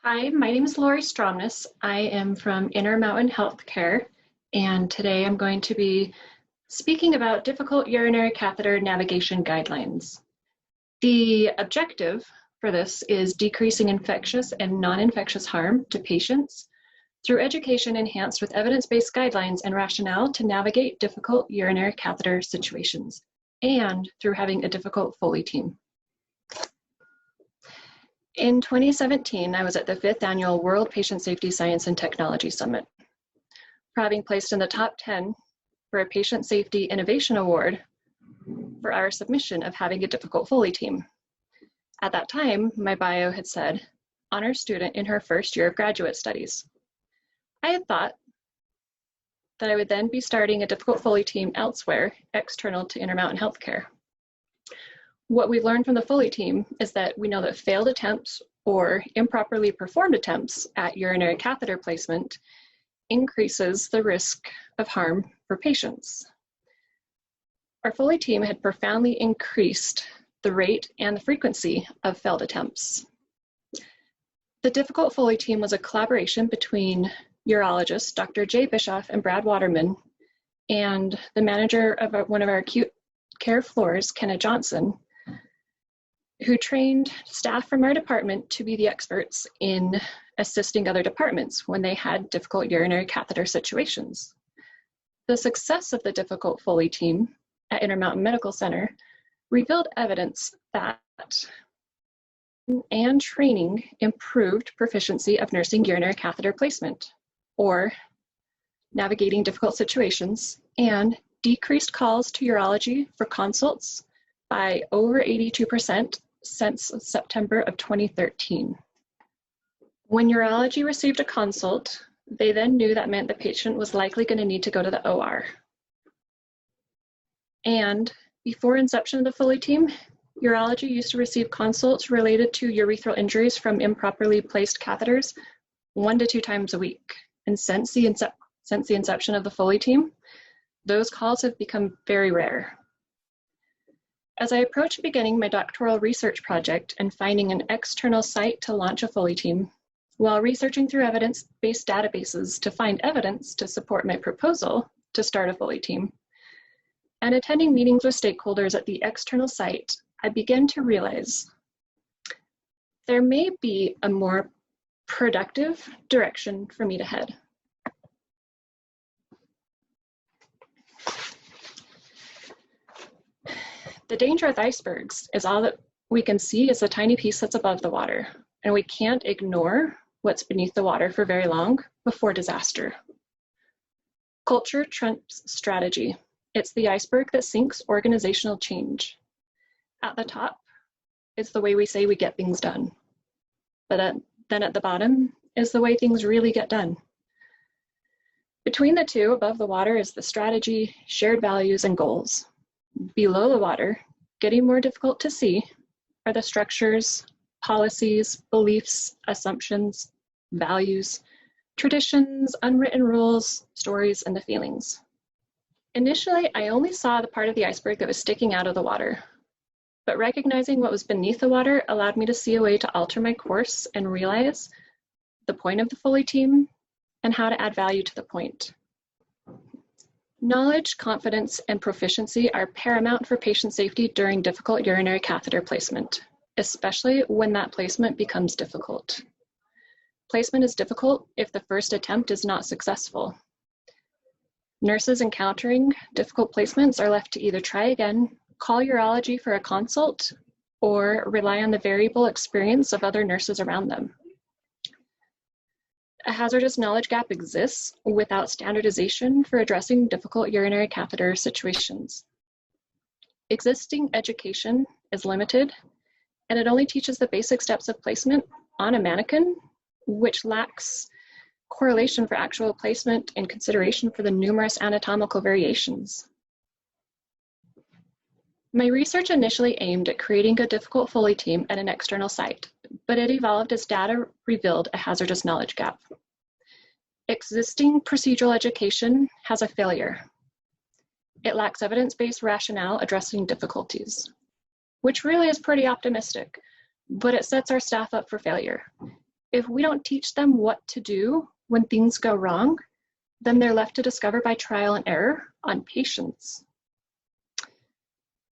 Hi, my name is Lori Stromness. I am from Intermountain Healthcare, and today I'm going to be speaking about difficult urinary catheter navigation guidelines. The objective for this is decreasing infectious and non-infectious harm to patients through education enhanced with evidence-based guidelines and rationale to navigate difficult urinary catheter situations, and through having a difficult Foley team. In 2017, I was at the 5th Annual World Patient Safety Science and Technology Summit. For having placed in the top 10 for a Patient Safety Innovation Award for our submission of having a difficult Foley team. At that time, my bio had said, honor student in her first year of graduate studies. I had thought that I would then be starting a difficult Foley team elsewhere, external to Intermountain Healthcare. What we've learned from the Foley team is that we know that failed attempts or improperly performed attempts at urinary catheter placement increases the risk of harm for patients. Our Foley team had profoundly increased the rate and the frequency of failed attempts. The difficult Foley team was a collaboration between urologists, Dr. Jay Bischoff and Brad Waterman, and the manager of one of our acute care floors, Kenna Johnson, who trained staff from our department to be the experts in assisting other departments when they had difficult urinary catheter situations. The success of the difficult Foley team at Intermountain Medical Center revealed evidence that and training improved proficiency of nursing urinary catheter placement, or navigating difficult situations, and decreased calls to urology for consults by over 82% since September of 2013. When urology received a consult, they then knew that meant the patient was likely going to need to go to the OR. And before inception of the Foley team, urology used to receive consults related to urethral injuries from improperly placed catheters 1 to 2 times a week. And since the inception of the Foley team, those calls have become very rare. As I approached beginning my doctoral research project and finding an external site to launch a Foley team, while researching through evidence-based databases to find evidence to support my proposal to start a Foley team, and attending meetings with stakeholders at the external site, I began to realize there may be a more productive direction for me to head. The danger with icebergs is all that we can see is the tiny piece that's above the water, and we can't ignore what's beneath the water for very long before disaster. Culture trumps strategy. It's the iceberg that sinks organizational change. At the top, it's the way we say we get things done. But then at the bottom is the way things really get done. Between the two, above the water, is the strategy, shared values, and goals. Below the water, getting more difficult to see, are the structures, policies, beliefs, assumptions, values, traditions, unwritten rules, stories, and the feelings. Initially, I only saw the part of the iceberg that was sticking out of the water, but recognizing what was beneath the water allowed me to see a way to alter my course and realize the point of the Foley team and how to add value to the point. Knowledge, confidence, and proficiency are paramount for patient safety during difficult urinary catheter placement, especially when that placement becomes difficult. Placement is difficult if the first attempt is not successful. Nurses encountering difficult placements are left to either try again, call urology for a consult, or rely on the variable experience of other nurses around them. A hazardous knowledge gap exists without standardization for addressing difficult urinary catheter situations. Existing education is limited, and it only teaches the basic steps of placement on a mannequin, which lacks correlation for actual placement and consideration for the numerous anatomical variations. My research initially aimed at creating a difficult Foley team at an external site, but it evolved as data revealed a hazardous knowledge gap. Existing procedural education has a failure. It lacks evidence-based rationale addressing difficulties, which really is pretty optimistic, but it sets our staff up for failure. If we don't teach them what to do when things go wrong, then they're left to discover by trial and error on patients.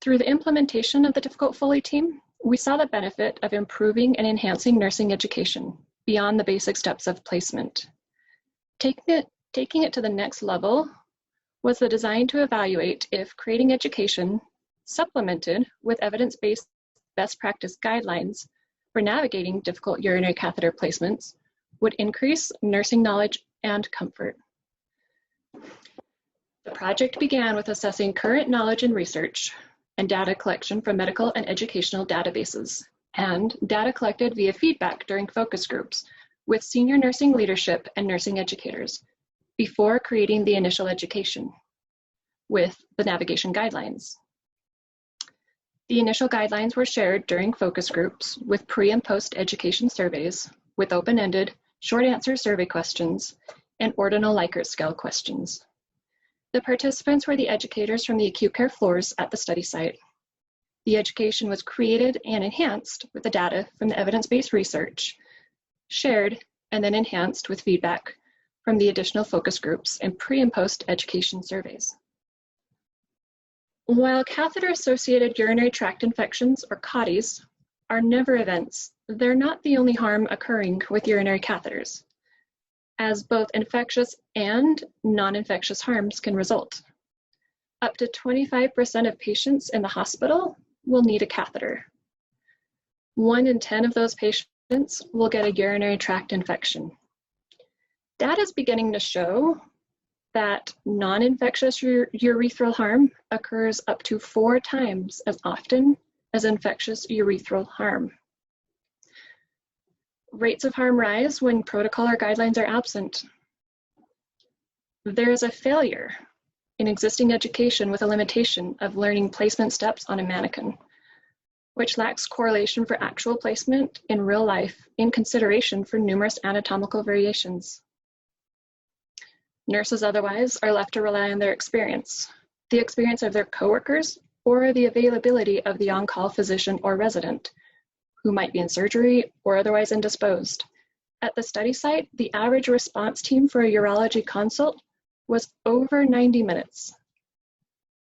Through the implementation of the Difficult Foley team, we saw the benefit of improving and enhancing nursing education beyond the basic steps of placement. Taking it to the next level was the design to evaluate if creating education supplemented with evidence-based best practice guidelines for navigating difficult urinary catheter placements would increase nursing knowledge and comfort. The project began with assessing current knowledge and research and data collection from medical and educational databases, and data collected via feedback during focus groups with senior nursing leadership and nursing educators before creating the initial education with the navigation guidelines. The initial guidelines were shared during focus groups with pre and post education surveys with open-ended, short answer survey questions and ordinal Likert scale questions. The participants were the educators from the acute care floors at the study site. The education was created and enhanced with the data from the evidence-based research, shared and then enhanced with feedback from the additional focus groups and pre and post education surveys. While catheter-associated urinary tract infections, or CAUTIs, are never events, they're not the only harm occurring with urinary catheters, as both infectious and non-infectious harms can result. Up to 25% of patients in the hospital will need a catheter. 1 in 10 of those patients will get a urinary tract infection. Data is beginning to show that non-infectious urethral harm occurs up to 4 times as often as infectious urethral harm. Rates of harm rise when protocol or guidelines are absent. There is a failure in existing education with a limitation of learning placement steps on a mannequin, which lacks correlation for actual placement in real life in consideration for numerous anatomical variations. Nurses otherwise are left to rely on their experience, the experience of their coworkers, or the availability of the on-call physician or resident, who might be in surgery or otherwise indisposed. At the study site, the average response team for a urology consult was over 90 minutes.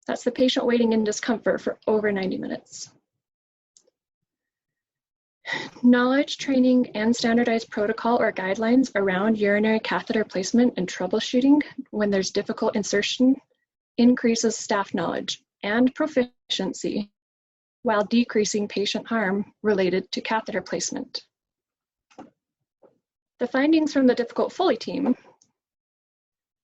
That's the patient waiting in discomfort for over 90 minutes. Knowledge, training, and standardized protocol or guidelines around urinary catheter placement and troubleshooting when there's difficult insertion increases staff knowledge and proficiency while decreasing patient harm related to catheter placement. The findings from the Difficult Foley team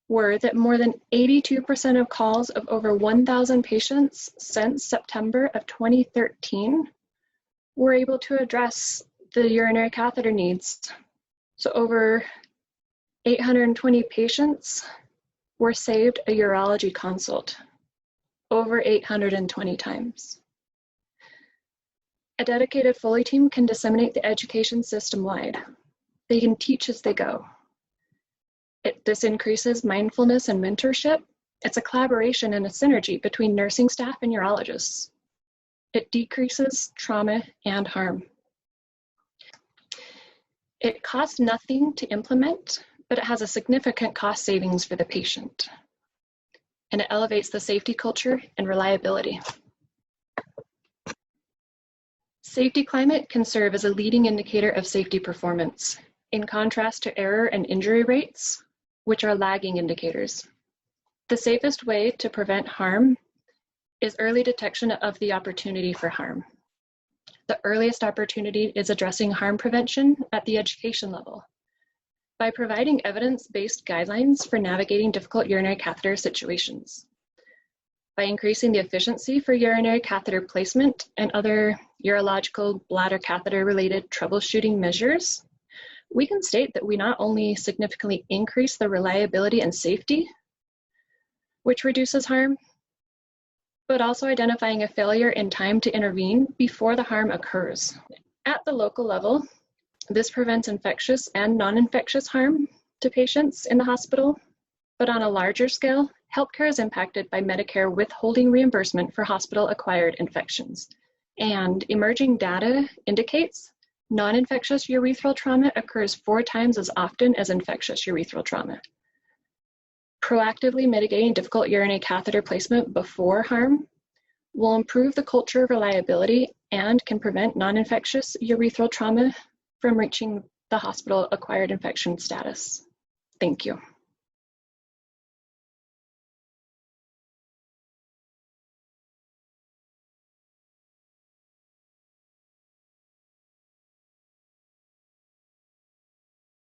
were that more than 82% of calls of over 1,000 patients since September of 2013 were able to address the urinary catheter needs. So over 820 patients were saved a urology consult, over 820 times. A dedicated Foley team can disseminate the education system-wide. They can teach as they go. This increases mindfulness and mentorship. It's a collaboration and a synergy between nursing staff and urologists. It decreases trauma and harm. It costs nothing to implement, but it has a significant cost savings for the patient. And it elevates the safety culture and reliability. Safety climate can serve as a leading indicator of safety performance, in contrast to error and injury rates, which are lagging indicators. The safest way to prevent harm is early detection of the opportunity for harm. The earliest opportunity is addressing harm prevention at the education level by providing evidence-based guidelines for navigating difficult urinary catheter situations. By increasing the efficiency for urinary catheter placement and other urological bladder catheter-related troubleshooting measures, we can state that we not only significantly increase the reliability and safety, which reduces harm, but also identifying a failure in time to intervene before the harm occurs. At the local level, this prevents infectious and non-infectious harm to patients in the hospital, but on a larger scale, healthcare is impacted by Medicare withholding reimbursement for hospital-acquired infections. And emerging data indicates Non-infectious urethral trauma occurs 4 times as often as infectious urethral trauma. Proactively mitigating difficult urinary catheter placement before harm will improve the culture of reliability and can prevent non-infectious urethral trauma from reaching the hospital-acquired infection status. Thank you.